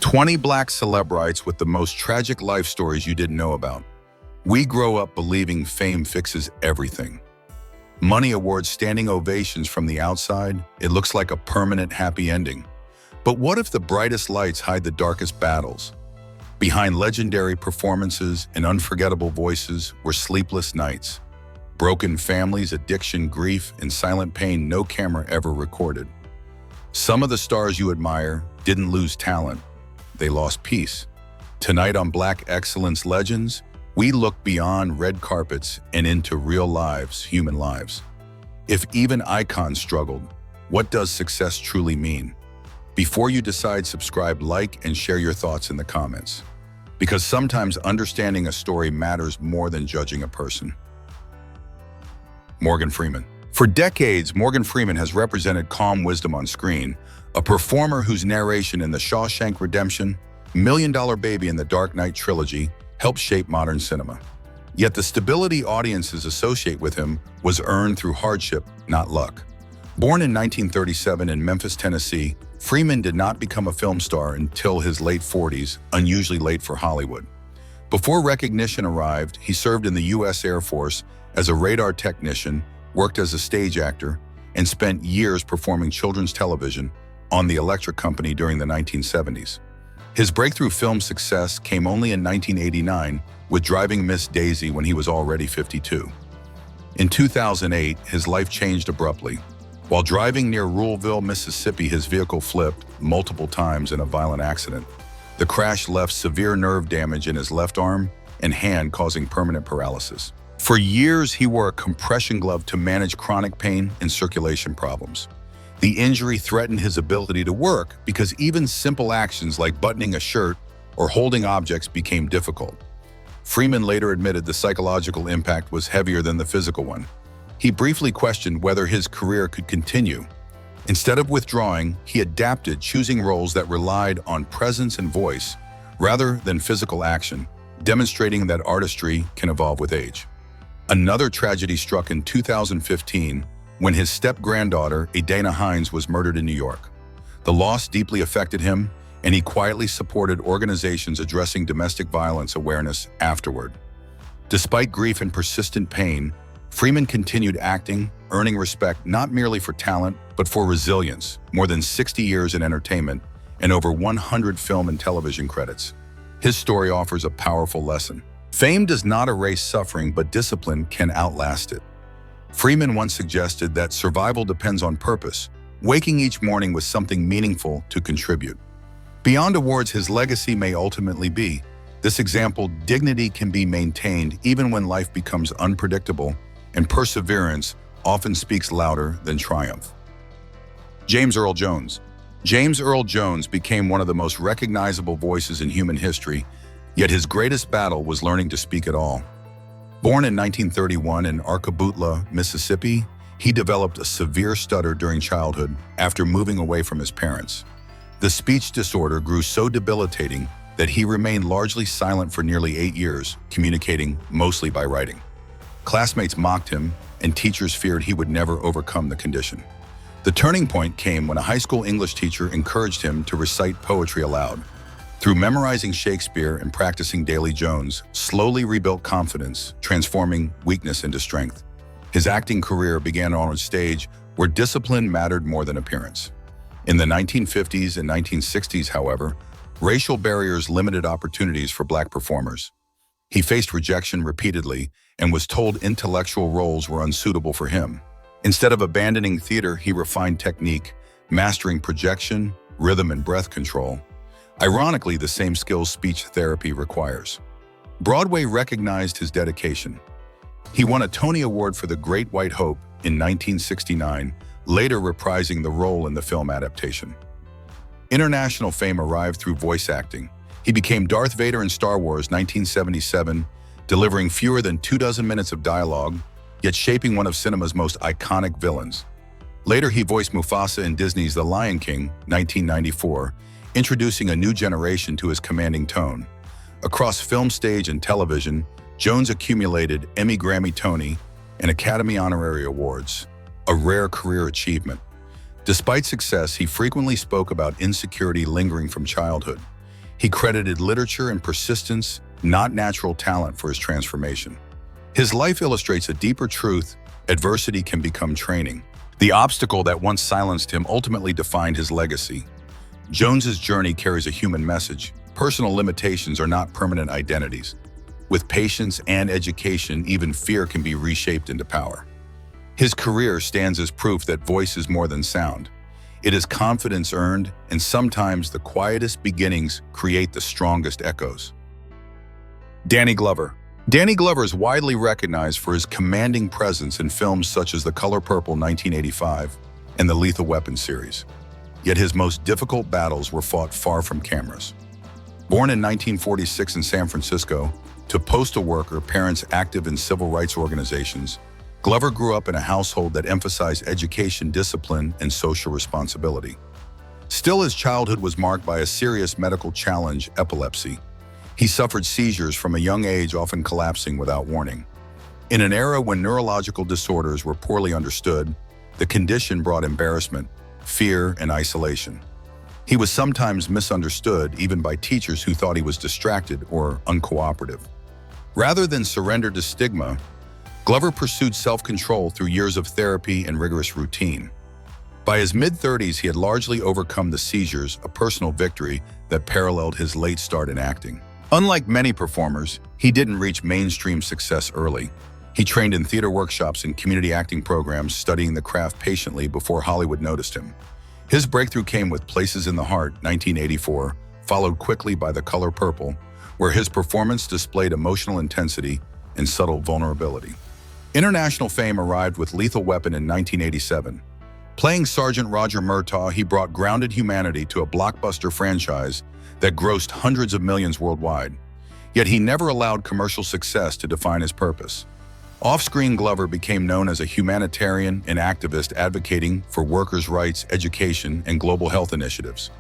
20 Black Celebrites with the most tragic life stories you didn't know about. We grow up believing fame fixes everything. Money awards standing ovations from the outside, it looks like a permanent happy ending. But what if the brightest lights hide the darkest battles? Behind legendary performances and unforgettable voices were sleepless nights, broken families, addiction, grief, and silent pain no camera ever recorded. Some of the stars you admire didn't lose talent, they lost peace. Tonight on Black Excellence Legends, we look beyond red carpets and into real lives, human lives. If even icons struggled, what does success truly mean? Before you decide, subscribe, like, and share your thoughts in the comments. Because sometimes understanding a story matters more than judging a person. Morgan Freeman. For decades, Morgan Freeman has represented calm wisdom on screen, a performer whose narration in The Shawshank Redemption, Million Dollar Baby, and The Dark Knight trilogy helped shape modern cinema. Yet the stability audiences associate with him was earned through hardship, not luck. Born in 1937 in Memphis, Tennessee, Freeman did not become a film star until his late 40s, unusually late for Hollywood. Before recognition arrived, he served in the U.S. Air Force as a radar technician, worked as a stage actor, and spent years performing children's television on the Electric Company during the 1970s. His breakthrough film success came only in 1989 with Driving Miss Daisy when he was already 52. In 2008, his life changed abruptly. While driving near Ruleville, Mississippi, his vehicle flipped multiple times in a violent accident. The crash left severe nerve damage in his left arm and hand, causing permanent paralysis. For years, he wore a compression glove to manage chronic pain and circulation problems. The injury threatened his ability to work because even simple actions like buttoning a shirt or holding objects became difficult. Freeman later admitted the psychological impact was heavier than the physical one. He briefly questioned whether his career could continue. Instead of withdrawing, he adapted, choosing roles that relied on presence and voice rather than physical action, demonstrating that artistry can evolve with age. Another tragedy struck in 2015 when his step-granddaughter, Adana Hines, was murdered in New York. The loss deeply affected him, and he quietly supported organizations addressing domestic violence awareness afterward. Despite grief and persistent pain, Freeman continued acting, earning respect not merely for talent, but for resilience, more than 60 years in entertainment, and over 100 film and television credits. His story offers a powerful lesson. Fame does not erase suffering, but discipline can outlast it. Freeman once suggested that survival depends on purpose, waking each morning with something meaningful to contribute. Beyond awards, his legacy may ultimately be this example: dignity can be maintained even when life becomes unpredictable, and perseverance often speaks louder than triumph. James Earl Jones. James Earl Jones became one of the most recognizable voices in human history, yet his greatest battle was learning to speak at all. Born in 1931 in Arcaboutla, Mississippi, he developed a severe stutter during childhood after moving away from his parents. The speech disorder grew so debilitating that he remained largely silent for nearly 8 years, communicating mostly by writing. Classmates mocked him, and teachers feared he would never overcome the condition. The turning point came when a high school English teacher encouraged him to recite poetry aloud. Through memorizing Shakespeare and practicing daily, Jones slowly rebuilt confidence, transforming weakness into strength. His acting career began on a stage where discipline mattered more than appearance. In the 1950s and 1960s, however, racial barriers limited opportunities for Black performers. He faced rejection repeatedly and was told intellectual roles were unsuitable for him. Instead of abandoning theater, he refined technique, mastering projection, rhythm, and breath control. Ironically, the same skills speech therapy requires. Broadway recognized his dedication. He won a Tony Award for The Great White Hope in 1969, later reprising the role in the film adaptation. International fame arrived through voice acting. He became Darth Vader in Star Wars 1977, delivering fewer than 24 minutes of dialogue, yet shaping one of cinema's most iconic villains. Later, he voiced Mufasa in Disney's The Lion King 1994, introducing a new generation to his commanding tone. Across film, stage, and television, Jones accumulated Emmy, Grammy, Tony, and Academy Honorary Awards, a rare career achievement. Despite success, he frequently spoke about insecurity lingering from childhood. He credited literature and persistence, not natural talent, for his transformation. His life illustrates a deeper truth: adversity can become training. The obstacle that once silenced him ultimately defined his legacy. Jones's journey carries a human message. Personal limitations are not permanent identities. With patience and education, even fear can be reshaped into power. His career stands as proof that voice is more than sound. It is confidence earned, and sometimes the quietest beginnings create the strongest echoes. Danny Glover. Danny Glover is widely recognized for his commanding presence in films such as The Color Purple 1985 and the Lethal Weapon series. Yet his most difficult battles were fought far from cameras. Born in 1946 in San Francisco, to postal worker parents active in civil rights organizations, Glover grew up in a household that emphasized education, discipline, and social responsibility. Still, his childhood was marked by a serious medical challenge: epilepsy. He suffered seizures from a young age, often collapsing without warning. In an era when neurological disorders were poorly understood, the condition brought embarrassment, fear, and isolation. He was sometimes misunderstood, even by teachers who thought he was distracted or uncooperative. Rather than surrender to stigma, Glover pursued self-control through years of therapy and rigorous routine. By his mid-30s, he had largely overcome the seizures, a personal victory that paralleled his late start in acting. Unlike many performers, he didn't reach mainstream success early. He trained in theater workshops and community acting programs, studying the craft patiently before Hollywood noticed him. His breakthrough came with Places in the Heart, 1984, followed quickly by The Color Purple, where his performance displayed emotional intensity and subtle vulnerability. International fame arrived with Lethal Weapon in 1987. Playing Sergeant Roger Murtaugh, he brought grounded humanity to a blockbuster franchise that grossed hundreds of millions worldwide. Yet he never allowed commercial success to define his purpose. Off-screen, Glover became known as a humanitarian and activist advocating for workers' rights, education, and global health initiatives.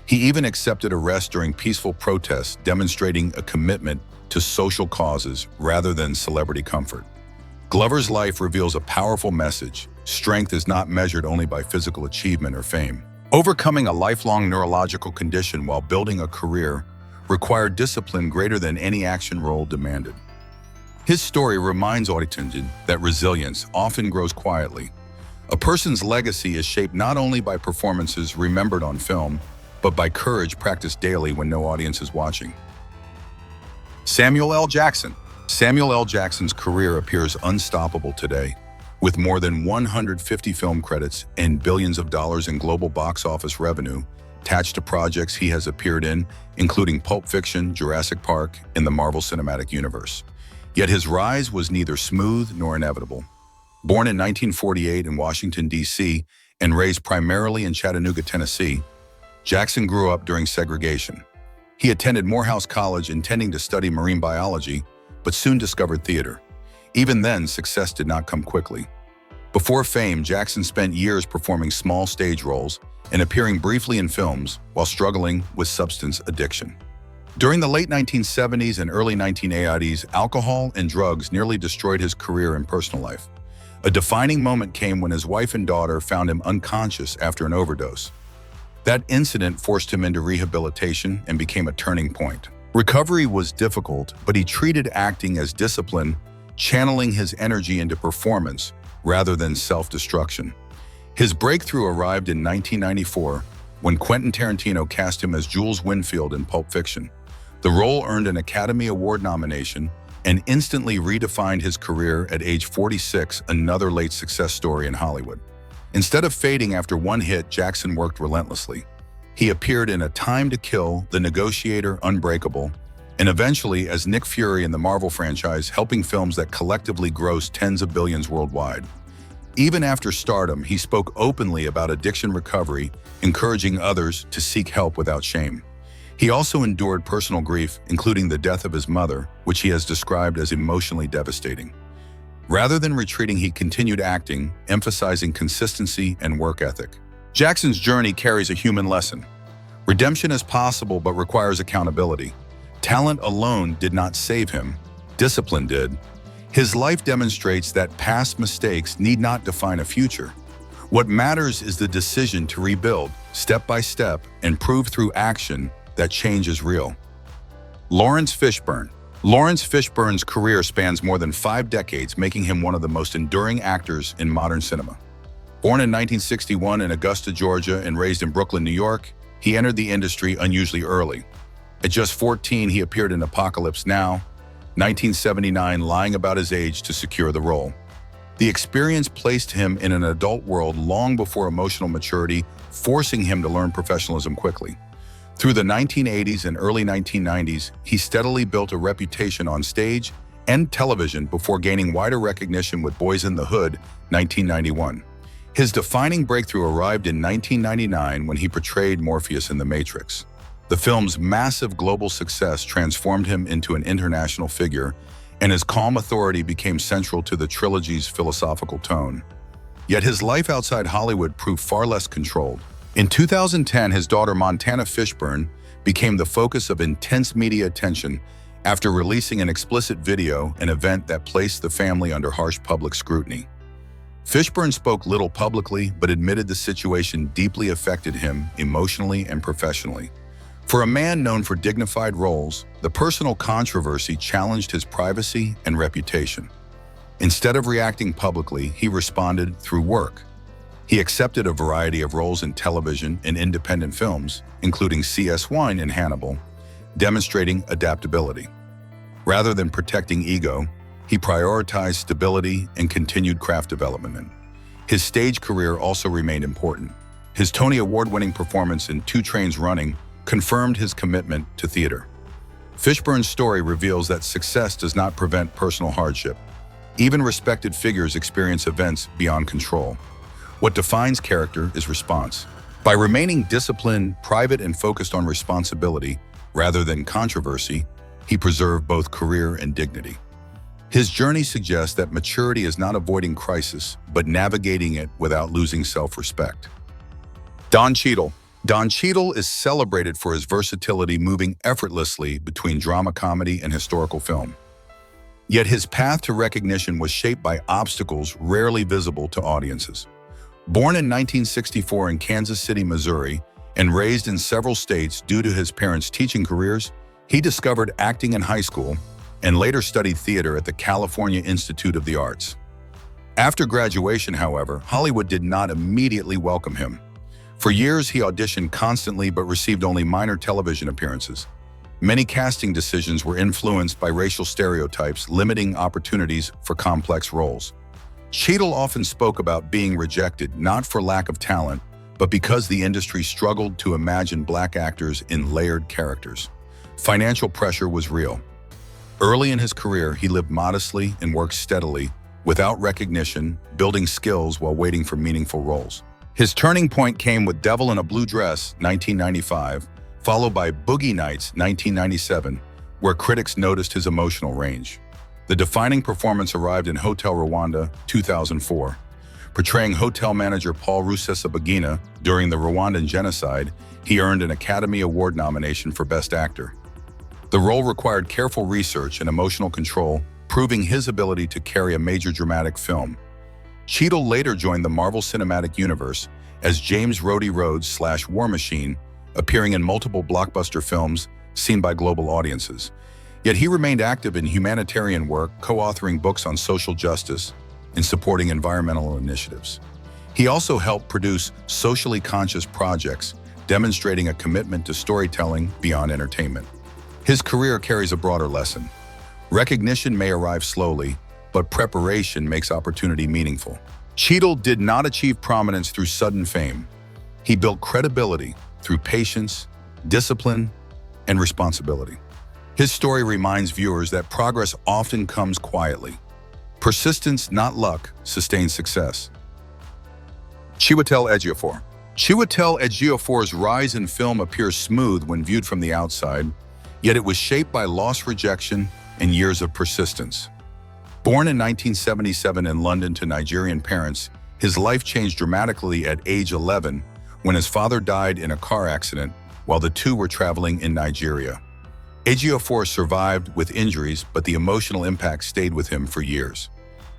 He even accepted arrest during peaceful protests, demonstrating a commitment to social causes rather than celebrity comfort. Glover's life reveals a powerful message: strength is not measured only by physical achievement or fame. Overcoming a lifelong neurological condition while building a career required discipline greater than any action role demanded. His story reminds audiences that resilience often grows quietly. A person's legacy is shaped not only by performances remembered on film, but by courage practiced daily when no audience is watching. Samuel L. Jackson. Samuel L. Jackson's career appears unstoppable today. With more than 150 film credits and billions of dollars in global box office revenue attached to projects he has appeared in, including Pulp Fiction, Jurassic Park, and the Marvel Cinematic Universe. Yet his rise was neither smooth nor inevitable. Born in 1948 in Washington, D.C., and raised primarily in Chattanooga, Tennessee, Jackson grew up during segregation. He attended Morehouse College intending to study marine biology, but soon discovered theater. Even then, success did not come quickly. Before fame, Jackson spent years performing small stage roles and appearing briefly in films while struggling with substance addiction. During the late 1970s and early 1980s, alcohol and drugs nearly destroyed his career and personal life. A defining moment came when his wife and daughter found him unconscious after an overdose. That incident forced him into rehabilitation and became a turning point. Recovery was difficult, but he treated acting as discipline, channeling his energy into performance rather than self-destruction. His breakthrough arrived in 1994 when Quentin Tarantino cast him as Jules Winfield in Pulp Fiction. The role earned an Academy Award nomination and instantly redefined his career at age 46, another late success story in Hollywood. Instead of fading after one hit, Jackson worked relentlessly. He appeared in A Time to Kill, The Negotiator, Unbreakable, and eventually as Nick Fury in the Marvel franchise, helping films that collectively grossed tens of billions worldwide. Even after stardom, he spoke openly about addiction recovery, encouraging others to seek help without shame. He also endured personal grief, including the death of his mother, which he has described as emotionally devastating. Rather than retreating, he continued acting, emphasizing consistency and work ethic. Jackson's journey carries a human lesson. Redemption is possible but requires accountability. Talent alone did not save him. Discipline did. His life demonstrates that past mistakes need not define a future. What matters is the decision to rebuild, step by step, and prove through action that change is real. Lawrence Fishburne. Lawrence Fishburne's career spans more than 5 decades, making him one of the most enduring actors in modern cinema. Born in 1961 in Augusta, Georgia, and raised in Brooklyn, New York, he entered the industry unusually early. At just 14, he appeared in Apocalypse Now, 1979, lying about his age to secure the role. The experience placed him in an adult world long before emotional maturity, forcing him to learn professionalism quickly. Through the 1980s and early 1990s, he steadily built a reputation on stage and television before gaining wider recognition with Boys in the Hood, 1991. His defining breakthrough arrived in 1999 when he portrayed Morpheus in The Matrix. The film's massive global success transformed him into an international figure, and his calm authority became central to the trilogy's philosophical tone. Yet his life outside Hollywood proved far less controlled. In 2010, his daughter Montana Fishburne became the focus of intense media attention after releasing an explicit video, an event that placed the family under harsh public scrutiny. Fishburne spoke little publicly, but admitted the situation deeply affected him emotionally and professionally. For a man known for dignified roles, the personal controversy challenged his privacy and reputation. Instead of reacting publicly, he responded through work. He accepted a variety of roles in television and independent films, including C.S. Wine in Hannibal, demonstrating adaptability. Rather than protecting ego, he prioritized stability and continued craft development. His stage career also remained important. His Tony Award-winning performance in 2 Trains Running confirmed his commitment to theater. Fishburne's story reveals that success does not prevent personal hardship. Even respected figures experience events beyond control. What defines character is response. By remaining disciplined, private, and focused on responsibility rather than controversy, he preserved both career and dignity. His journey suggests that maturity is not avoiding crisis, but navigating it without losing self-respect. Don Cheadle. Don Cheadle is celebrated for his versatility, moving effortlessly between drama comedy and historical film. Yet his path to recognition was shaped by obstacles rarely visible to audiences. Born in 1964 in Kansas City, Missouri, and raised in several states due to his parents' teaching careers, he discovered acting in high school and later studied theater at the California Institute of the Arts. After graduation, however, Hollywood did not immediately welcome him. For years, he auditioned constantly but received only minor television appearances. Many casting decisions were influenced by racial stereotypes, limiting opportunities for complex roles. Cheadle often spoke about being rejected not for lack of talent, but because the industry struggled to imagine Black actors in layered characters. Financial pressure was real. Early in his career, he lived modestly and worked steadily, without recognition, building skills while waiting for meaningful roles. His turning point came with Devil in a Blue Dress, 1995, followed by Boogie Nights, 1997, where critics noticed his emotional range. The defining performance arrived in Hotel Rwanda, 2004. Portraying hotel manager Paul Rusesabagina during the Rwandan genocide, he earned an Academy Award nomination for Best Actor. The role required careful research and emotional control, proving his ability to carry a major dramatic film. Cheadle later joined the Marvel Cinematic Universe as James Rhodey Rhodes/War Machine, appearing in multiple blockbuster films seen by global audiences. Yet he remained active in humanitarian work, co-authoring books on social justice and supporting environmental initiatives. He also helped produce socially conscious projects, demonstrating a commitment to storytelling beyond entertainment. His career carries a broader lesson. Recognition may arrive slowly, but preparation makes opportunity meaningful. Cheadle did not achieve prominence through sudden fame. He built credibility through patience, discipline, and responsibility. His story reminds viewers that progress often comes quietly. Persistence, not luck, sustains success. Chiwetel Ejiofor. Chiwetel Ejiofor's rise in film appears smooth when viewed from the outside, yet it was shaped by lost rejection and years of persistence. Born in 1977 in London to Nigerian parents, his life changed dramatically at age 11 when his father died in a car accident while the two were traveling in Nigeria. Ejiofor survived with injuries, but the emotional impact stayed with him for years.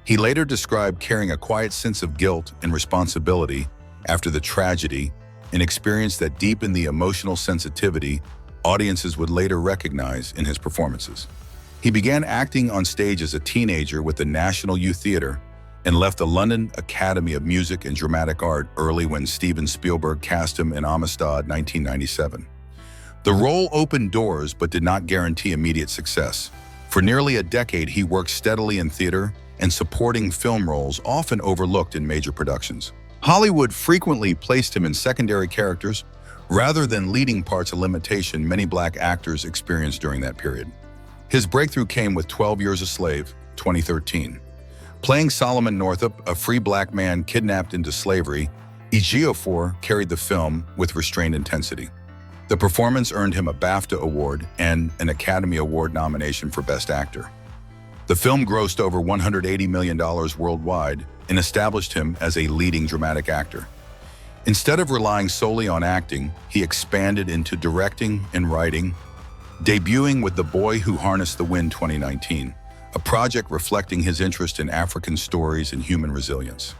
He later described carrying a quiet sense of guilt and responsibility after the tragedy, an experience that deepened the emotional sensitivity audiences would later recognize in his performances. He began acting on stage as a teenager with the National Youth Theatre and left the London Academy of Music and Dramatic Art early when Steven Spielberg cast him in Amistad 1997. The role opened doors but did not guarantee immediate success. For nearly a decade, he worked steadily in theater and supporting film roles often overlooked in major productions. Hollywood frequently placed him in secondary characters rather than leading parts, a limitation many black actors experienced during that period. His breakthrough came with 12 Years a Slave, 2013. Playing Solomon Northup, a free black man kidnapped into slavery, Ejiofor carried the film with restrained intensity. The performance earned him a BAFTA award and an Academy Award nomination for Best Actor. The film grossed over $180 million worldwide and established him as a leading dramatic actor. Instead of relying solely on acting, he expanded into directing and writing, debuting with The Boy Who Harnessed the Wind 2019, a project reflecting his interest in African stories and human resilience.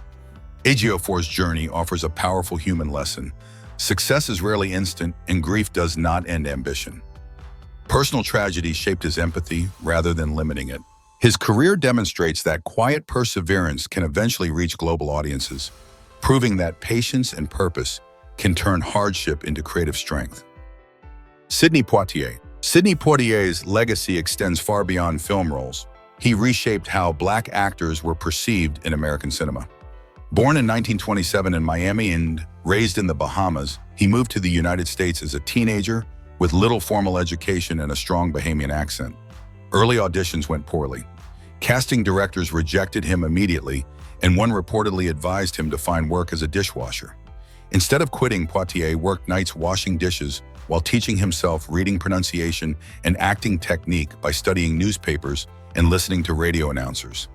Ejiofor's journey offers a powerful human lesson. Success is rarely instant, and grief does not end ambition. Personal tragedy shaped his empathy rather than limiting it. His career demonstrates that quiet perseverance can eventually reach global audiences, proving that patience and purpose can turn hardship into creative strength. Sidney Poitier. Sidney Poitier's legacy extends far beyond film roles. He reshaped how black actors were perceived in American cinema. Born in 1927 in Miami and raised in the Bahamas, he moved to the United States as a teenager with little formal education and a strong Bahamian accent. Early auditions went poorly. Casting directors rejected him immediately, and one reportedly advised him to find work as a dishwasher. Instead of quitting, Poitier worked nights washing dishes while teaching himself reading pronunciation and acting technique by studying newspapers and listening to radio announcers.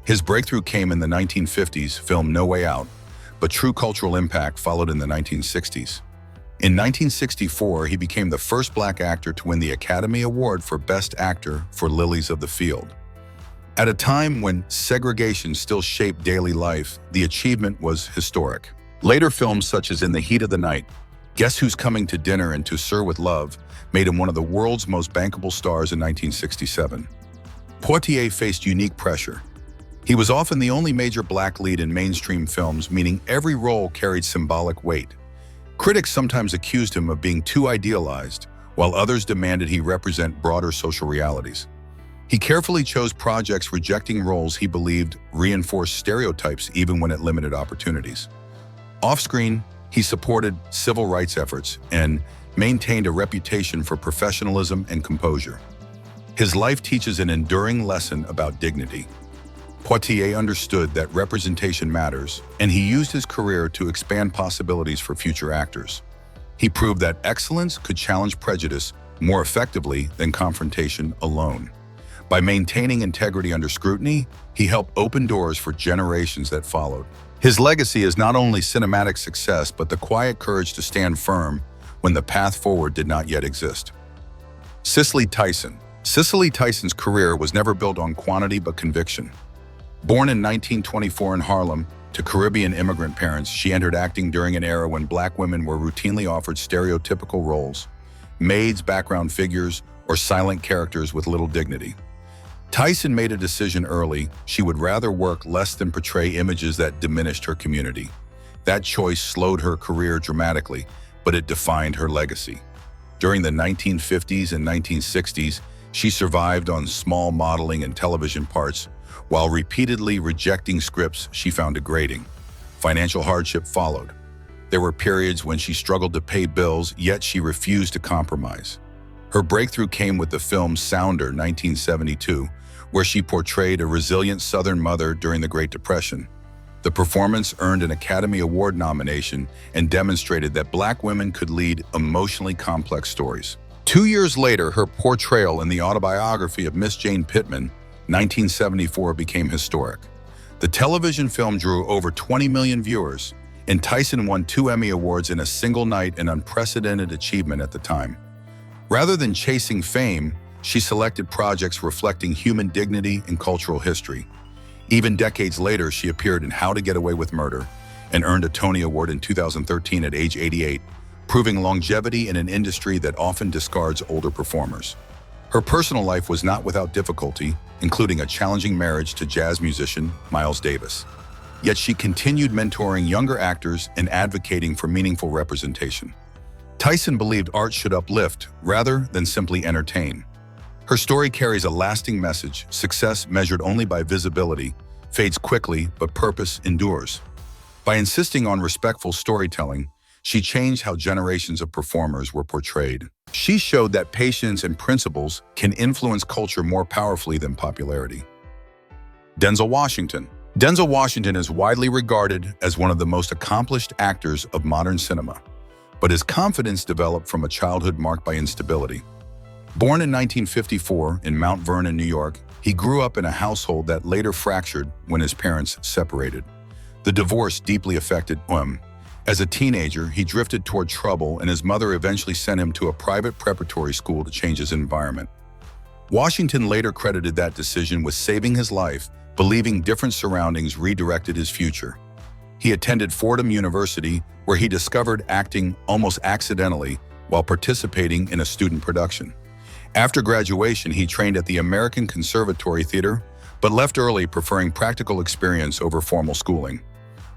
His breakthrough came in the 1950s film No Way Out, but true cultural impact followed in the 1960s. In 1964, he became the first black actor to win the Academy Award for Best Actor for Lilies of the Field. At a time when segregation still shaped daily life, the achievement was historic. Later films such as In the Heat of the Night, Guess Who's Coming to Dinner, and To Sir with Love made him one of the world's most bankable stars in 1967. Poitier faced unique pressure. He was often the only major black lead in mainstream films, meaning every role carried symbolic weight. Critics sometimes accused him of being too idealized, while others demanded he represent broader social realities. He carefully chose projects, rejecting roles he believed reinforced stereotypes even when it limited opportunities. Off-screen, he supported civil rights efforts and maintained a reputation for professionalism and composure. His life teaches an enduring lesson about dignity. Poitier understood that representation matters, and he used his career to expand possibilities for future actors. He proved that excellence could challenge prejudice more effectively than confrontation alone. By maintaining integrity under scrutiny, he helped open doors for generations that followed. His legacy is not only cinematic success, but the quiet courage to stand firm when the path forward did not yet exist. Cicely Tyson. Cicely Tyson's career was never built on quantity but conviction. Born in 1924 in Harlem to Caribbean immigrant parents, she entered acting during an era when black women were routinely offered stereotypical roles, maids, background figures, or silent characters with little dignity. Tyson made a decision early. She would rather work less than portray images that diminished her community. That choice slowed her career dramatically, but it defined her legacy. During the 1950s and 1960s, she survived on small modeling and television parts, while repeatedly rejecting scripts she found degrading. Financial hardship followed. There were periods when she struggled to pay bills, yet she refused to compromise. Her breakthrough came with the film Sounder, 1972, where she portrayed a resilient Southern mother during the Great Depression. The performance earned an Academy Award nomination and demonstrated that black women could lead emotionally complex stories. 2 years later, her portrayal in the autobiography of Miss Jane Pittman, 1974, became historic. The television film drew over 20 million viewers, and Tyson won 2 Emmy Awards in a single night, an unprecedented achievement at the time. Rather than chasing fame, she selected projects reflecting human dignity and cultural history. Even decades later, she appeared in How to Get Away with Murder and earned a Tony Award in 2013 at age 88, proving longevity in an industry that often discards older performers. Her personal life was not without difficulty, including a challenging marriage to jazz musician Miles Davis. Yet she continued mentoring younger actors and advocating for meaningful representation. Tyson believed art should uplift rather than simply entertain. Her story carries a lasting message: success measured only by visibility fades quickly, but purpose endures. By insisting on respectful storytelling, she changed how generations of performers were portrayed. She showed that patience and principles can influence culture more powerfully than popularity. Denzel Washington. Denzel Washington is widely regarded as one of the most accomplished actors of modern cinema, but his confidence developed from a childhood marked by instability. Born in 1954 in Mount Vernon, New York, he grew up in a household that later fractured when his parents separated. The divorce deeply affected him. As a teenager, he drifted toward trouble, and his mother eventually sent him to a private preparatory school to change his environment. Washington later credited that decision with saving his life, believing different surroundings redirected his future. He attended Fordham University, where he discovered acting almost accidentally while participating in a student production. After graduation, he trained at the American Conservatory Theater, but left early, preferring practical experience over formal schooling.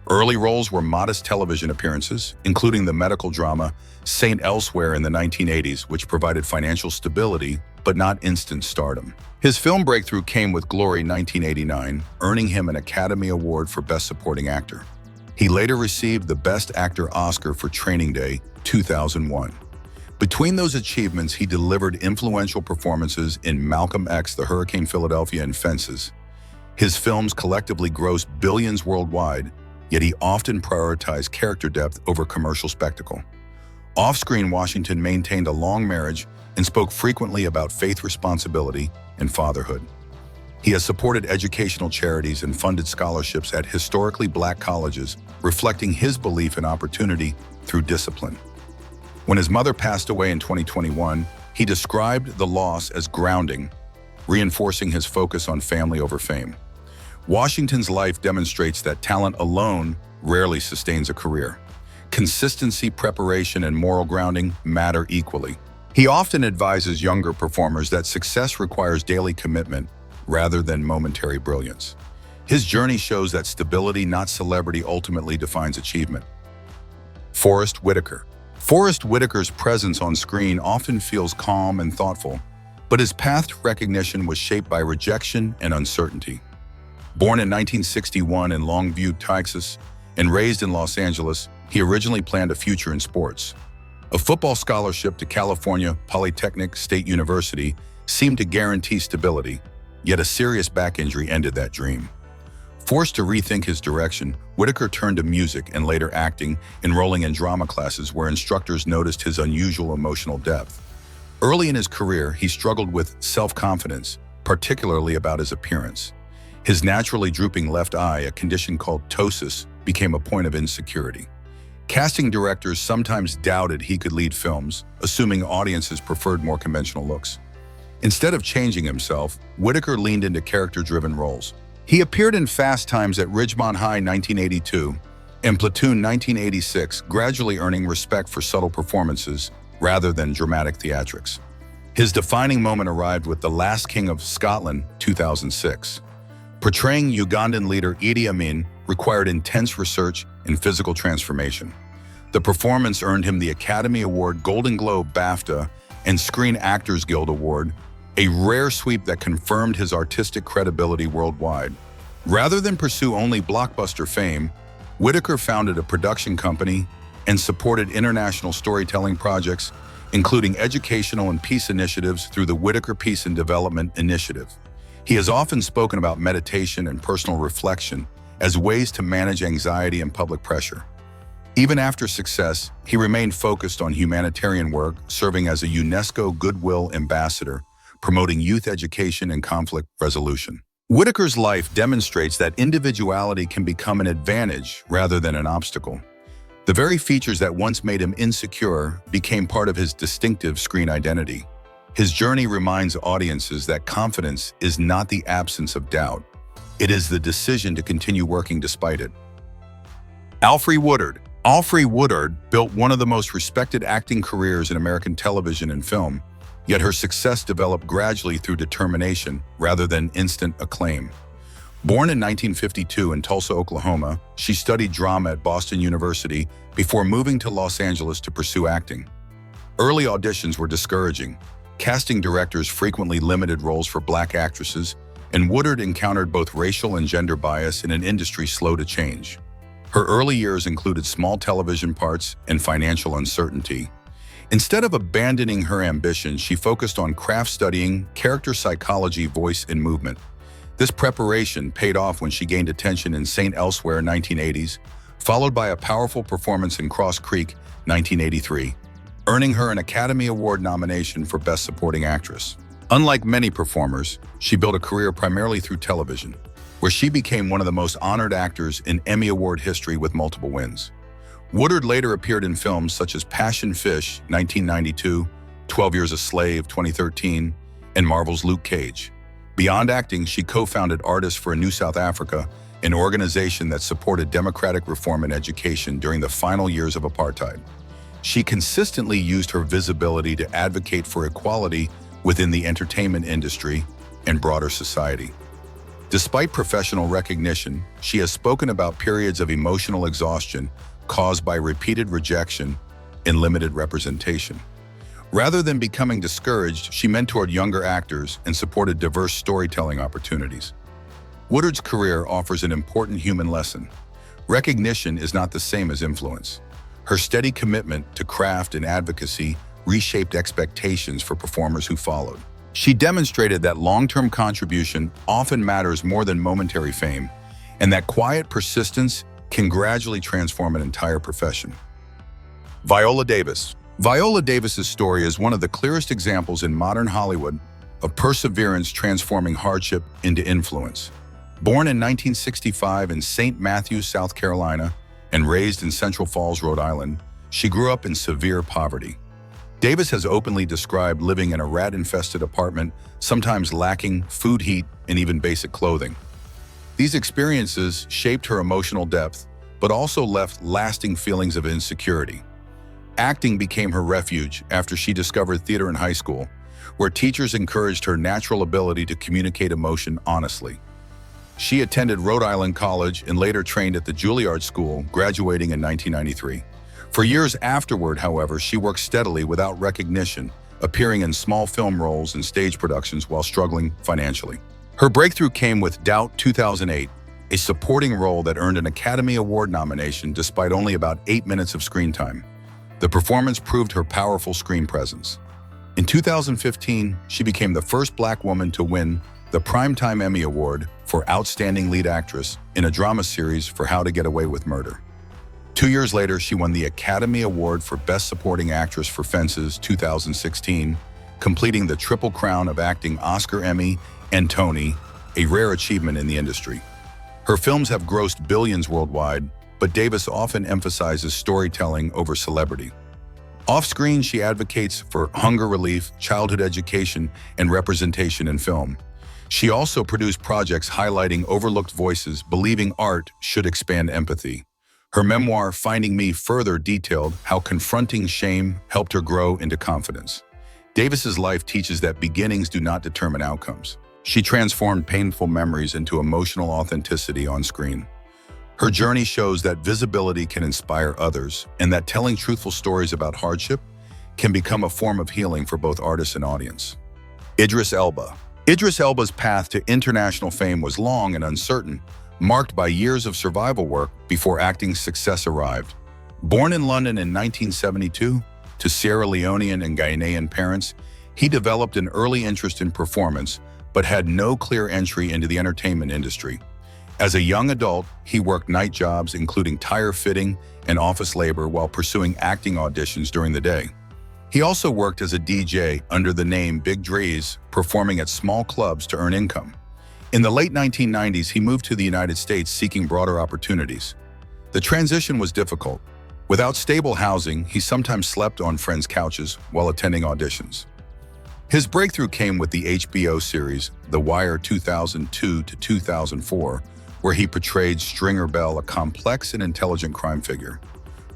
Early roles were modest television appearances, including the medical drama Saint Elsewhere in the 1980s, which provided financial stability but not instant stardom. His film breakthrough came with Glory 1989, earning him an Academy Award for Best Supporting Actor. He later received the Best Actor Oscar for Training Day 2001. Between those achievements, he delivered influential performances in Malcolm X, The Hurricane Philadelphia, and Fences. His films collectively grossed billions worldwide, yet he often prioritized character depth over commercial spectacle. Off-screen, Washington maintained a long marriage and spoke frequently about faith, responsibility, and fatherhood. He has supported educational charities and funded scholarships at historically Black colleges, reflecting his belief in opportunity through discipline. When his mother passed away in 2021, he described the loss as grounding, reinforcing his focus on family over fame. Washington's life demonstrates that talent alone rarely sustains a career. Consistency, preparation, and moral grounding matter equally. He often advises younger performers that success requires daily commitment rather than momentary brilliance. His journey shows that stability, not celebrity, ultimately defines achievement. Forest Whitaker. Forest Whitaker's presence on screen often feels calm and thoughtful, but his path to recognition was shaped by rejection and uncertainty. Born in 1961 in Longview, Texas, and raised in Los Angeles, he originally planned a future in sports. A football scholarship to California Polytechnic State University seemed to guarantee stability, yet a serious back injury ended that dream. Forced to rethink his direction, Whitaker turned to music and later acting, enrolling in drama classes where instructors noticed his unusual emotional depth. Early in his career, he struggled with self-confidence, particularly about his appearance. His naturally drooping left eye, a condition called ptosis, became a point of insecurity. Casting directors sometimes doubted he could lead films, assuming audiences preferred more conventional looks. Instead of changing himself, Whitaker leaned into character-driven roles. He appeared in Fast Times at Ridgemont High 1982 and Platoon 1986, gradually earning respect for subtle performances rather than dramatic theatrics. His defining moment arrived with The Last King of Scotland 2006. Portraying Ugandan leader Idi Amin required intense research and physical transformation. The performance earned him the Academy Award, Golden Globe, BAFTA, and Screen Actors Guild Award, a rare sweep that confirmed his artistic credibility worldwide. Rather than pursue only blockbuster fame, Whitaker founded a production company and supported international storytelling projects, including educational and peace initiatives through the Whitaker Peace and Development Initiative. He has often spoken about meditation and personal reflection as ways to manage anxiety and public pressure. Even after success, he remained focused on humanitarian work, serving as a UNESCO Goodwill Ambassador, promoting youth education and conflict resolution. Whitaker's life demonstrates that individuality can become an advantage rather than an obstacle. The very features that once made him insecure became part of his distinctive screen identity. His journey reminds audiences that confidence is not the absence of doubt. It is the decision to continue working despite it. Alfre Woodard. Alfre Woodard built one of the most respected acting careers in American television and film, yet her success developed gradually through determination rather than instant acclaim. Born in 1952 in Tulsa, Oklahoma, she studied drama at Boston University before moving to Los Angeles to pursue acting. Early auditions were discouraging. Casting directors frequently limited roles for Black actresses, and Woodard encountered both racial and gender bias in an industry slow to change. Her early years included small television parts and financial uncertainty. Instead of abandoning her ambition, she focused on craft studying, character psychology, voice, and movement. This preparation paid off when she gained attention in St. Elsewhere 1980s, followed by a powerful performance in Cross Creek 1983, earning her an Academy Award nomination for Best Supporting Actress. Unlike many performers, she built a career primarily through television, where she became one of the most honored actors in Emmy Award history with multiple wins. Woodard later appeared in films such as Passion Fish 1992, 12 Years a Slave 2013, and Marvel's Luke Cage. Beyond acting, she co-founded Artists for a New South Africa, an organization that supported democratic reform and education during the final years of apartheid. She consistently used her visibility to advocate for equality within the entertainment industry and broader society. Despite professional recognition, she has spoken about periods of emotional exhaustion caused by repeated rejection and limited representation. Rather than becoming discouraged, she mentored younger actors and supported diverse storytelling opportunities. Woodard's career offers an important human lesson. Recognition is not the same as influence. Her steady commitment to craft and advocacy reshaped expectations for performers who followed. She demonstrated that long-term contribution often matters more than momentary fame, and that quiet persistence can gradually transform an entire profession. Viola Davis. Viola Davis's story is one of the clearest examples in modern Hollywood of perseverance transforming hardship into influence. Born in 1965 in St. Matthews, South Carolina, and raised in Central Falls, Rhode Island, she grew up in severe poverty. Davis has openly described living in a rat-infested apartment, sometimes lacking food, heat, and even basic clothing. These experiences shaped her emotional depth, but also left lasting feelings of insecurity. Acting became her refuge after she discovered theater in high school, where teachers encouraged her natural ability to communicate emotion honestly. She attended Rhode Island College and later trained at the Juilliard School, graduating in 1993. For years afterward, however, she worked steadily without recognition, appearing in small film roles and stage productions while struggling financially. Her breakthrough came with Doubt 2008, a supporting role that earned an Academy Award nomination despite only about 8 minutes of screen time. The performance proved her powerful screen presence. In 2015, she became the first Black woman to win the Primetime Emmy Award for Outstanding Lead Actress in a drama series for How to Get Away with Murder. 2 years later, she won the Academy Award for Best Supporting Actress for Fences 2016, completing the triple crown of acting: Oscar, Emmy, and Tony, a rare achievement in the industry. Her films have grossed billions worldwide, but Davis often emphasizes storytelling over celebrity. Off-screen, she advocates for hunger relief, childhood education, and representation in film. She also produced projects highlighting overlooked voices, believing art should expand empathy. Her memoir, Finding Me, further detailed how confronting shame helped her grow into confidence. Davis's life teaches that beginnings do not determine outcomes. She transformed painful memories into emotional authenticity on screen. Her journey shows that visibility can inspire others, and that telling truthful stories about hardship can become a form of healing for both artists and audience. Idris Elba. Idris Elba's path to international fame was long and uncertain, marked by years of survival work before acting success arrived. Born in London in 1972 to Sierra Leonean and Ghanaian parents, he developed an early interest in performance, but had no clear entry into the entertainment industry. As a young adult, he worked night jobs, including tire fitting and office labor, while pursuing acting auditions during the day. He also worked as a DJ under the name Big Drees, performing at small clubs to earn income. In the late 1990s, he moved to the United States seeking broader opportunities. The transition was difficult. Without stable housing, he sometimes slept on friends' couches while attending auditions. His breakthrough came with the HBO series The Wire 2002 to 2004, where he portrayed Stringer Bell, a complex and intelligent crime figure.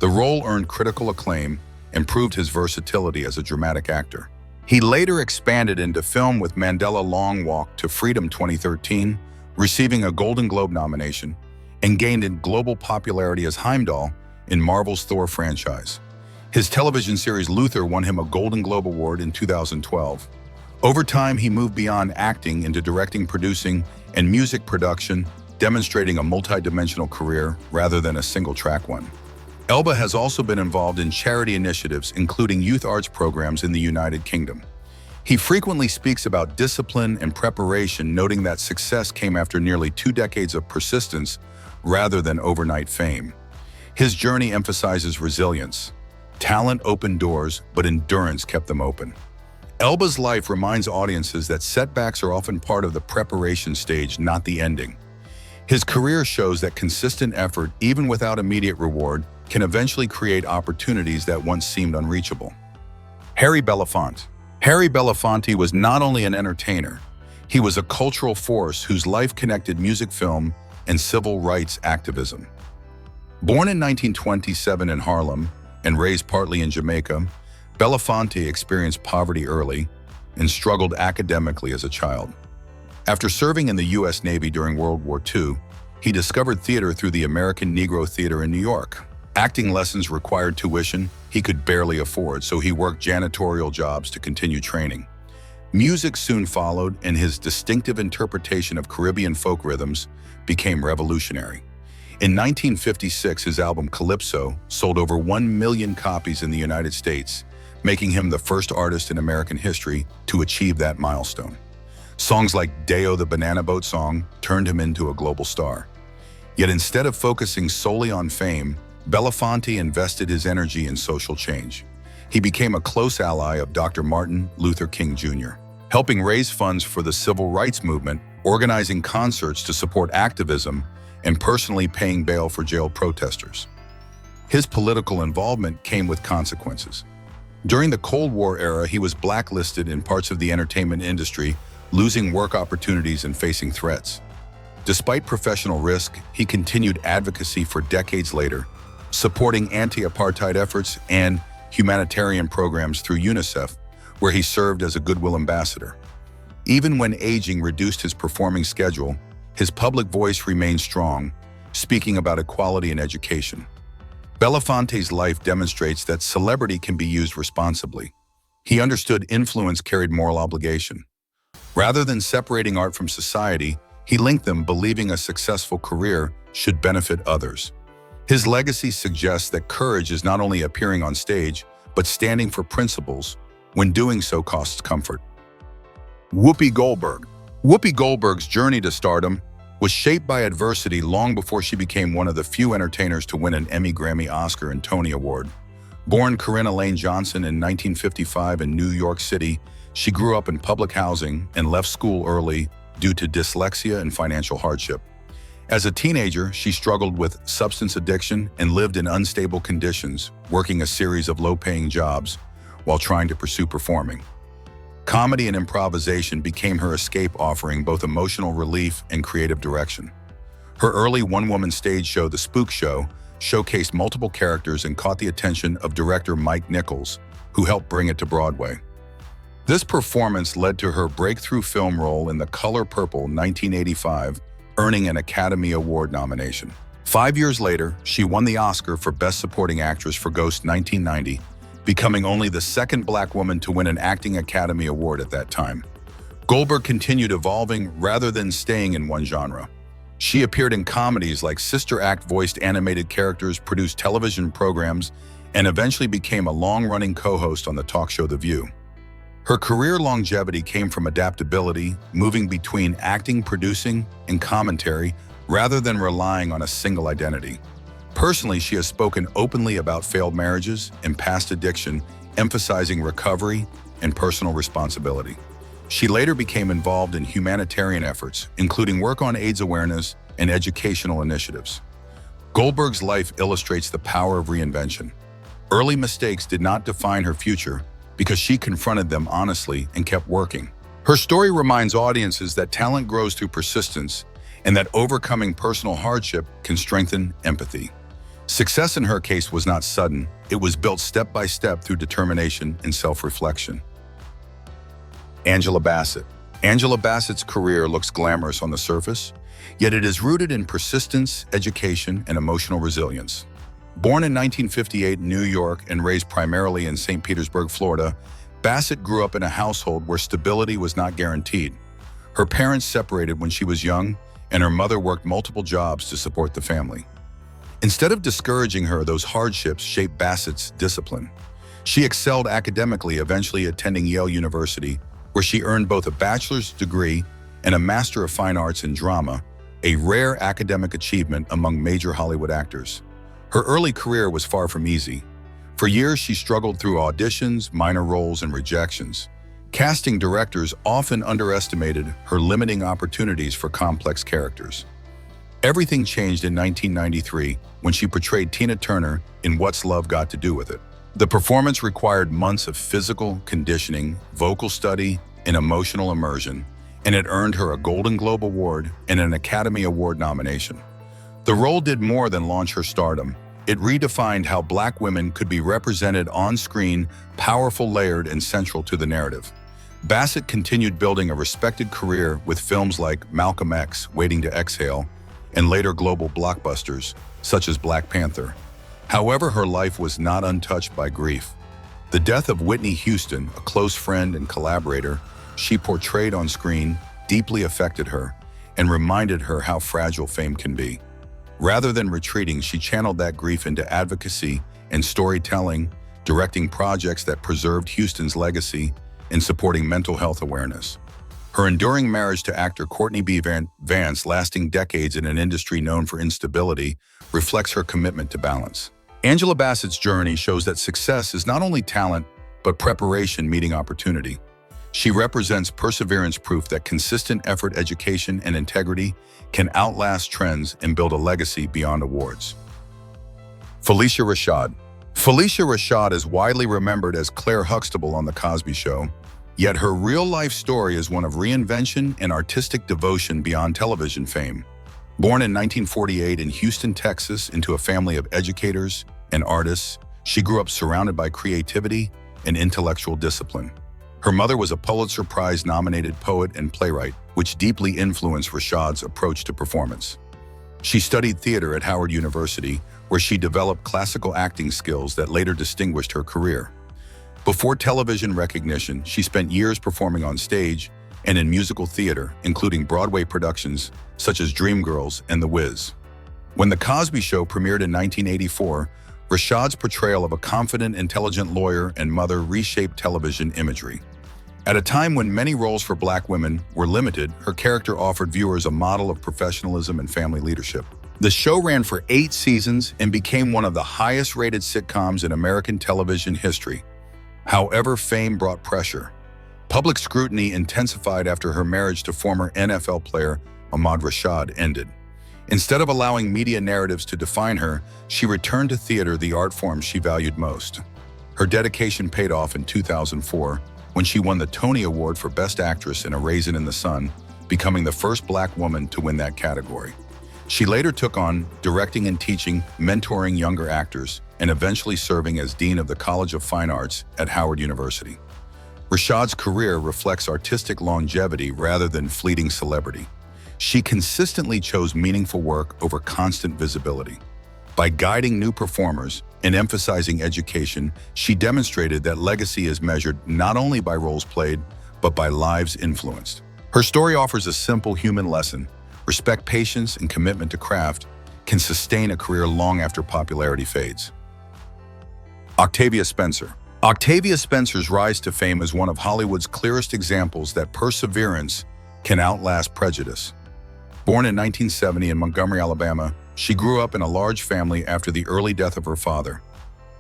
The role earned critical acclaim and proved his versatility as a dramatic actor. He later expanded into film with Mandela Long Walk to Freedom 2013, receiving a Golden Globe nomination, and gained in global popularity as Heimdall in Marvel's Thor franchise. His television series Luther won him a Golden Globe Award in 2012. Over time, he moved beyond acting into directing, producing, and music production, demonstrating a multi-dimensional career rather than a single-track one. Elba has also been involved in charity initiatives, including youth arts programs in the United Kingdom. He frequently speaks about discipline and preparation, noting that success came after nearly 2 decades of persistence rather than overnight fame. His journey emphasizes resilience. Talent opened doors, but endurance kept them open. Elba's life reminds audiences that setbacks are often part of the preparation stage, not the ending. His career shows that consistent effort, even without immediate reward, can eventually create opportunities that once seemed unreachable. Harry Belafonte. Harry Belafonte was not only an entertainer, he was a cultural force whose life connected music, film, and civil rights activism. Born in 1927 in Harlem and raised partly in Jamaica, Belafonte experienced poverty early and struggled academically as a child. After serving in the U.S. Navy during World War II, he discovered theater through the American Negro Theater in New York. Acting lessons required tuition he could barely afford, so he worked janitorial jobs to continue training. Music soon followed, and his distinctive interpretation of Caribbean folk rhythms became revolutionary. In 1956, his album Calypso sold over 1 million copies in the United States, making him the first artist in American history to achieve that milestone. Songs like Deo the Banana Boat Song turned him into a global star. Yet instead of focusing solely on fame, Belafonte invested his energy in social change. He became a close ally of Dr. Martin Luther King Jr., helping raise funds for the civil rights movement, organizing concerts to support activism, and personally paying bail for jailed protesters. His political involvement came with consequences. During the Cold War era, he was blacklisted in parts of the entertainment industry, losing work opportunities and facing threats. Despite professional risk, he continued advocacy for decades later, supporting anti-apartheid efforts and humanitarian programs through UNICEF, where he served as a goodwill ambassador. Even when aging reduced his performing schedule, his public voice remained strong, speaking about equality in education. Belafonte's life demonstrates that celebrity can be used responsibly. He understood influence carried moral obligation. Rather than separating art from society, he linked them, believing a successful career should benefit others. His legacy suggests that courage is not only appearing on stage, but standing for principles when doing so costs comfort. Whoopi Goldberg. Whoopi Goldberg's journey to stardom was shaped by adversity long before she became one of the few entertainers to win an Emmy, Grammy, Oscar, and Tony Award. Born Corinna Lane Johnson in 1955 in New York City, she grew up in public housing and left school early due to dyslexia and financial hardship. As a teenager, she struggled with substance addiction and lived in unstable conditions, working a series of low-paying jobs while trying to pursue performing. Comedy and improvisation became her escape, offering both emotional relief and creative direction. Her early one-woman stage show, The Spook Show, showcased multiple characters and caught the attention of director Mike Nichols, who helped bring it to Broadway. This performance led to her breakthrough film role in The Color Purple 1985, earning an Academy Award nomination. 5 years later, she won the Oscar for Best Supporting Actress for Ghost 1990, becoming only the second Black woman to win an Acting Academy Award at that time. Goldberg continued evolving rather than staying in one genre. She appeared in comedies like Sister Act, voiced animated characters, produced television programs, and eventually became a long-running co-host on the talk show The View. Her career longevity came from adaptability, moving between acting, producing, and commentary rather than relying on a single identity. Personally, she has spoken openly about failed marriages and past addiction, emphasizing recovery and personal responsibility. She later became involved in humanitarian efforts, including work on AIDS awareness and educational initiatives. Goldberg's life illustrates the power of reinvention. Early mistakes did not define her future because she confronted them honestly and kept working. Her story reminds audiences that talent grows through persistence and that overcoming personal hardship can strengthen empathy. Success in her case was not sudden. It was built step by step through determination and self-reflection. Angela Bassett. Angela Bassett's career looks glamorous on the surface, yet it is rooted in persistence, education, and emotional resilience. Born in 1958 in New York and raised primarily in St. Petersburg, Florida, Bassett grew up in a household where stability was not guaranteed. Her parents separated when she was young, and her mother worked multiple jobs to support the family. Instead of discouraging her, those hardships shaped Bassett's discipline. She excelled academically, eventually attending Yale University, where she earned both a bachelor's degree and a Master of Fine Arts in Drama, a rare academic achievement among major Hollywood actors. Her early career was far from easy. For years, she struggled through auditions, minor roles, and rejections. Casting directors often underestimated her limiting opportunities for complex characters. Everything changed in 1993 when she portrayed Tina Turner in What's Love Got to Do with It. The performance required months of physical conditioning, vocal study, and emotional immersion, and it earned her a Golden Globe Award and an Academy Award nomination. The role did more than launch her stardom. It redefined how Black women could be represented on screen, powerful, layered, and central to the narrative. Bassett continued building a respected career with films like Malcolm X, Waiting to Exhale, and later global blockbusters, such as Black Panther. However, her life was not untouched by grief. The death of Whitney Houston, a close friend and collaborator she portrayed on screen, deeply affected her and reminded her how fragile fame can be. Rather than retreating, she channeled that grief into advocacy and storytelling, directing projects that preserved Houston's legacy and supporting mental health awareness. Her enduring marriage to actor Courtney B. Vance, lasting decades in an industry known for instability, reflects her commitment to balance. Angela Bassett's journey shows that success is not only talent, but preparation meeting opportunity. She represents perseverance, proof that consistent effort, education, and integrity can outlast trends and build a legacy beyond awards. Phylicia Rashad. Phylicia Rashad is widely remembered as Claire Huxtable on The Cosby Show, yet her real-life story is one of reinvention and artistic devotion beyond television fame. Born in 1948 in Houston, Texas, into a family of educators and artists, she grew up surrounded by creativity and intellectual discipline. Her mother was a Pulitzer Prize-nominated poet and playwright, which deeply influenced Rashad's approach to performance. She studied theater at Howard University, where she developed classical acting skills that later distinguished her career. Before television recognition, she spent years performing on stage and in musical theater, including Broadway productions such as Dreamgirls and The Wiz. When The Cosby Show premiered in 1984, Rashad's portrayal of a confident, intelligent lawyer and mother reshaped television imagery. At a time when many roles for Black women were limited, her character offered viewers a model of professionalism and family leadership. The show ran for 8 seasons and became one of the highest-rated sitcoms in American television history. However, fame brought pressure. Public scrutiny intensified after her marriage to former NFL player Ahmad Rashad ended. Instead of allowing media narratives to define her, she returned to theater, the art form she valued most. Her dedication paid off in 2004 when she won the Tony Award for Best Actress in A Raisin in the Sun, becoming the first Black woman to win that category. She later took on directing and teaching, mentoring younger actors, and eventually serving as Dean of the College of Fine Arts at Howard University. Rashad's career reflects artistic longevity rather than fleeting celebrity. She consistently chose meaningful work over constant visibility. By guiding new performers and emphasizing education, she demonstrated that legacy is measured not only by roles played, but by lives influenced. Her story offers a simple human lesson: respect, patience, and commitment to craft can sustain a career long after popularity fades. Octavia Spencer. Octavia Spencer's rise to fame is one of Hollywood's clearest examples that perseverance can outlast prejudice. Born in 1970 in Montgomery, Alabama, she grew up in a large family after the early death of her father.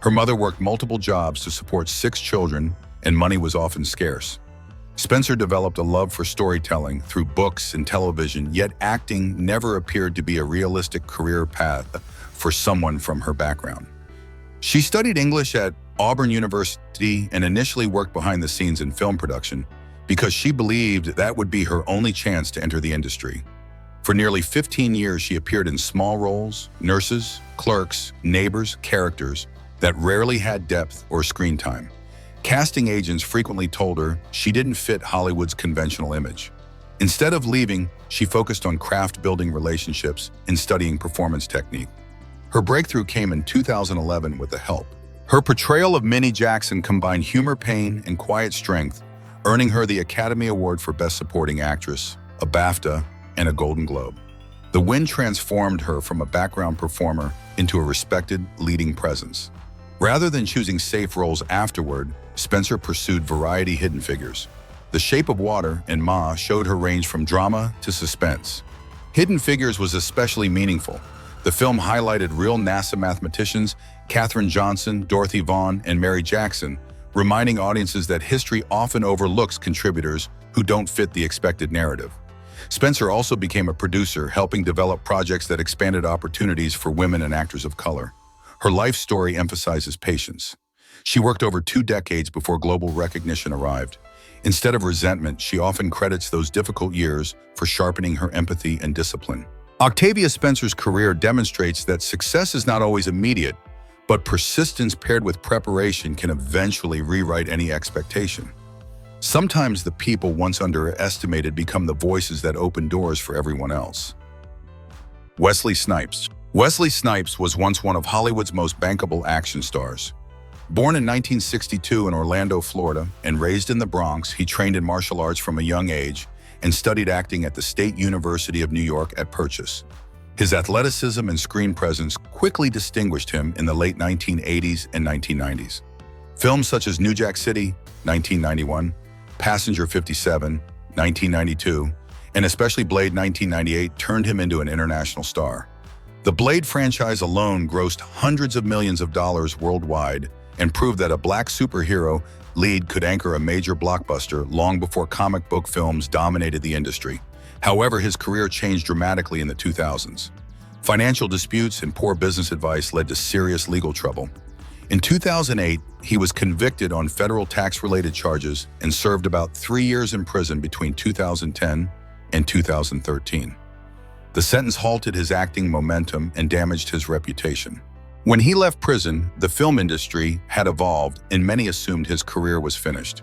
Her mother worked multiple jobs to support 6 children, and money was often scarce. Spencer developed a love for storytelling through books and television, yet acting never appeared to be a realistic career path for someone from her background. She studied English at Auburn University and initially worked behind the scenes in film production because she believed that would be her only chance to enter the industry. For nearly 15 years, she appeared in small roles, nurses, clerks, neighbors, characters that rarely had depth or screen time. Casting agents frequently told her she didn't fit Hollywood's conventional image. Instead of leaving, she focused on craft-building relationships and studying performance technique. Her breakthrough came in 2011 with The Help. Her portrayal of Minnie Jackson combined humor, pain, and quiet strength, earning her the Academy Award for Best Supporting Actress, a BAFTA, and a Golden Globe. The win transformed her from a background performer into a respected leading presence. Rather than choosing safe roles afterward, Spencer pursued variety hidden figures. The Shape of Water and Ma showed her range from drama to suspense. Hidden Figures was especially meaningful. The film highlighted real NASA mathematicians, Katherine Johnson, Dorothy Vaughan, and Mary Jackson, reminding audiences that history often overlooks contributors who don't fit the expected narrative. Spencer also became a producer, helping develop projects that expanded opportunities for women and actors of color. Her life story emphasizes patience. She worked over 2 decades before global recognition arrived. Instead of resentment, she often credits those difficult years for sharpening her empathy and discipline. Octavia Spencer's career demonstrates that success is not always immediate, but persistence paired with preparation can eventually rewrite any expectation. Sometimes the people once underestimated become the voices that open doors for everyone else. Wesley Snipes. Wesley Snipes was once one of Hollywood's most bankable action stars. Born in 1962 in Orlando, Florida, and raised in the Bronx, he trained in martial arts from a young age and studied acting at the State University of New York at Purchase. His athleticism and screen presence quickly distinguished him in the late 1980s and 1990s. Films such as New Jack City, 1991, Passenger 57, 1992, and especially Blade 1998 turned him into an international star. The Blade franchise alone grossed hundreds of millions of dollars worldwide and proved that a black superhero lead could anchor a major blockbuster long before comic book films dominated the industry. However, his career changed dramatically in the 2000s. Financial disputes and poor business advice led to serious legal trouble. In 2008, he was convicted on federal tax-related charges and served about 3 years in prison between 2010 and 2013. The sentence halted his acting momentum and damaged his reputation. When he left prison, the film industry had evolved and many assumed his career was finished.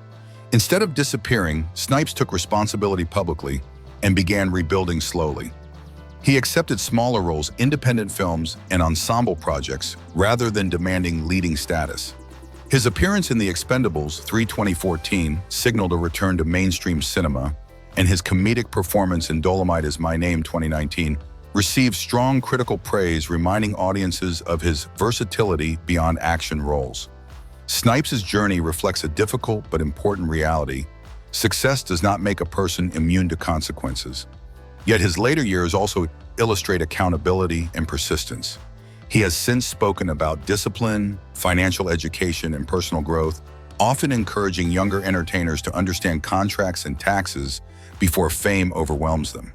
Instead of disappearing, Snipes took responsibility publicly and began rebuilding slowly. He accepted smaller roles, independent films, and ensemble projects rather than demanding leading status. His appearance in The Expendables 3 2014 signaled a return to mainstream cinema, and his comedic performance in Dolomite Is My Name 2019 received strong critical praise, reminding audiences of his versatility beyond action roles. Snipes' journey reflects a difficult but important reality. Success does not make a person immune to consequences. Yet his later years also illustrate accountability and persistence. He has since spoken about discipline, financial education, and personal growth, often encouraging younger entertainers to understand contracts and taxes before fame overwhelms them.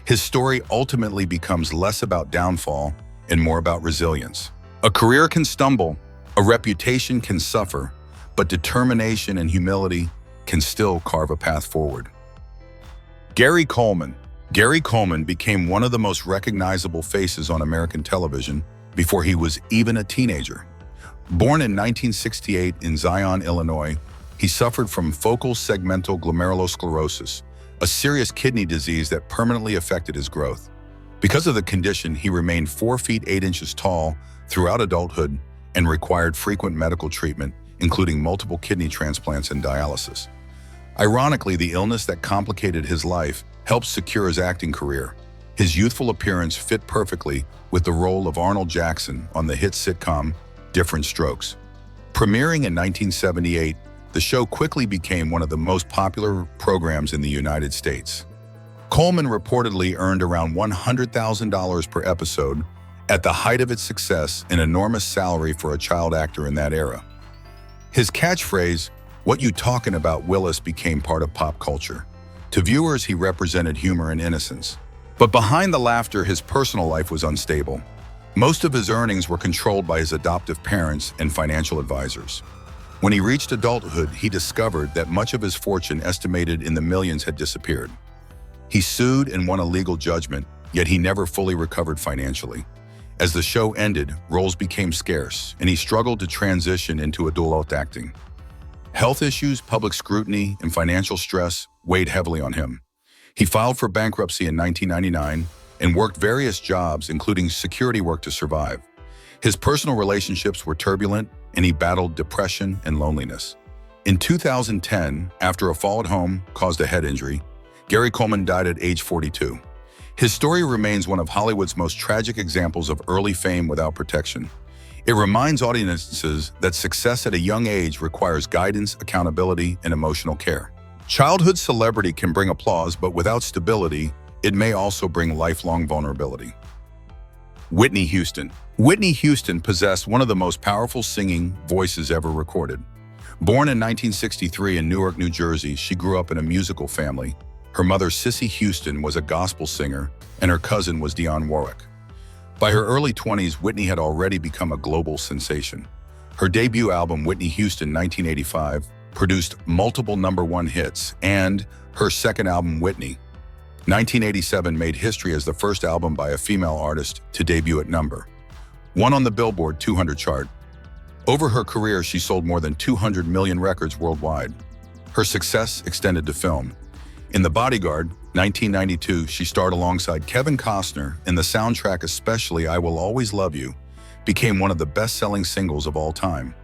His story ultimately becomes less about downfall and more about resilience. A career can stumble, a reputation can suffer, but determination and humility can still carve a path forward. Gary Coleman. Gary Coleman became one of the most recognizable faces on American television before he was even a teenager. Born in 1968 in Zion, Illinois, he suffered from focal segmental glomerulosclerosis, a serious kidney disease that permanently affected his growth. Because of the condition, he remained 4 feet 8 inches tall throughout adulthood and required frequent medical treatment, including multiple kidney transplants and dialysis. Ironically, the illness that complicated his life helped secure his acting career. His youthful appearance fit perfectly with the role of Arnold Jackson on the hit sitcom Different Strokes. Premiering in 1978, the show quickly became one of the most popular programs in the United States. Coleman reportedly earned around $100,000 per episode, at the height of its success, an enormous salary for a child actor in that era. His catchphrase, "What you talking about, Willis," became part of pop culture. To viewers, he represented humor and innocence. But behind the laughter, his personal life was unstable. Most of his earnings were controlled by his adoptive parents and financial advisors. When he reached adulthood, he discovered that much of his fortune, estimated in the millions, had disappeared. He sued and won a legal judgment, yet he never fully recovered financially. As the show ended, roles became scarce, and he struggled to transition into adult acting. Health issues, public scrutiny, and financial stress weighed heavily on him. He filed for bankruptcy in 1999 and worked various jobs, including security work, to survive. His personal relationships were turbulent, and he battled depression and loneliness. In 2010, after a fall at home caused a head injury, Gary Coleman died at age 42. His story remains one of Hollywood's most tragic examples of early fame without protection. It reminds audiences that success at a young age requires guidance, accountability, and emotional care. Childhood celebrity can bring applause, but without stability, it may also bring lifelong vulnerability. Whitney Houston. Whitney Houston possessed one of the most powerful singing voices ever recorded. Born in 1963 in Newark, New Jersey, she grew up in a musical family. Her mother, Cissy Houston, was a gospel singer, and her cousin was Dionne Warwick. By her early 20s, Whitney had already become a global sensation. Her debut album, Whitney Houston, 1985, produced multiple #1 hits, and her second album, Whitney, 1987, made history as the first album by a female artist to debut at #1 on the Billboard 200 chart. Over her career, she sold more than 200 million records worldwide. Her success extended to film. In The Bodyguard, 1992, she starred alongside Kevin Costner, and the soundtrack, especially I Will Always Love You, became one of the best-selling singles of all time.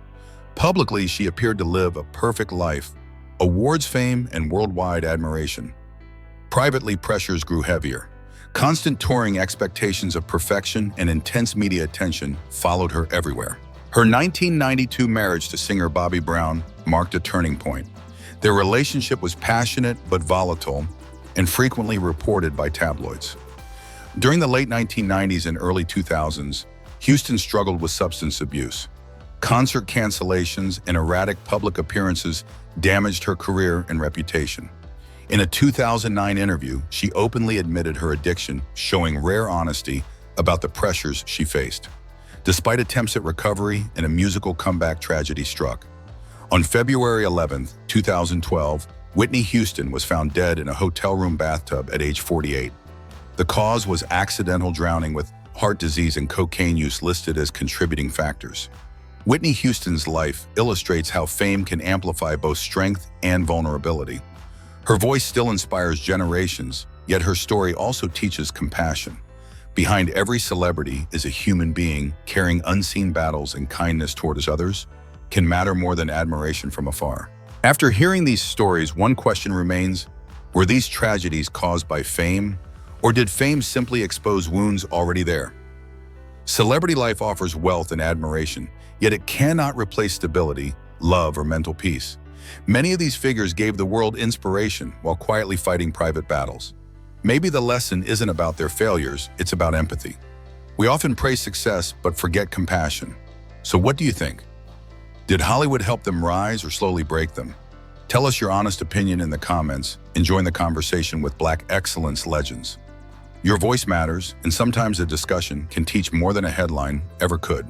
Publicly, she appeared to live a perfect life, awards fame, and worldwide admiration. Privately, pressures grew heavier. Constant touring, expectations of perfection, and intense media attention followed her everywhere. Her 1992 marriage to singer Bobby Brown marked a turning point. Their relationship was passionate but volatile and frequently reported by tabloids. During the late 1990s and early 2000s, Houston struggled with substance abuse. Concert cancellations and erratic public appearances damaged her career and reputation. In a 2009 interview, she openly admitted her addiction, showing rare honesty about the pressures she faced. Despite attempts at recovery, and a musical comeback, tragedy struck. On February 11, 2012, Whitney Houston was found dead in a hotel room bathtub at age 48. The cause was accidental drowning, with heart disease and cocaine use listed as contributing factors. Whitney Houston's life illustrates how fame can amplify both strength and vulnerability. Her voice still inspires generations, yet her story also teaches compassion. Behind every celebrity is a human being carrying unseen battles, and kindness towards others can matter more than admiration from afar. After hearing these stories, one question remains: were these tragedies caused by fame, or did fame simply expose wounds already there? Celebrity life offers wealth and admiration, yet it cannot replace stability, love, or mental peace. Many of these figures gave the world inspiration while quietly fighting private battles. Maybe the lesson isn't about their failures, it's about empathy. We often praise success but forget compassion. So what do you think? Did Hollywood help them rise or slowly break them? Tell us your honest opinion in the comments and join the conversation with Black excellence legends. Your voice matters, and sometimes a discussion can teach more than a headline ever could.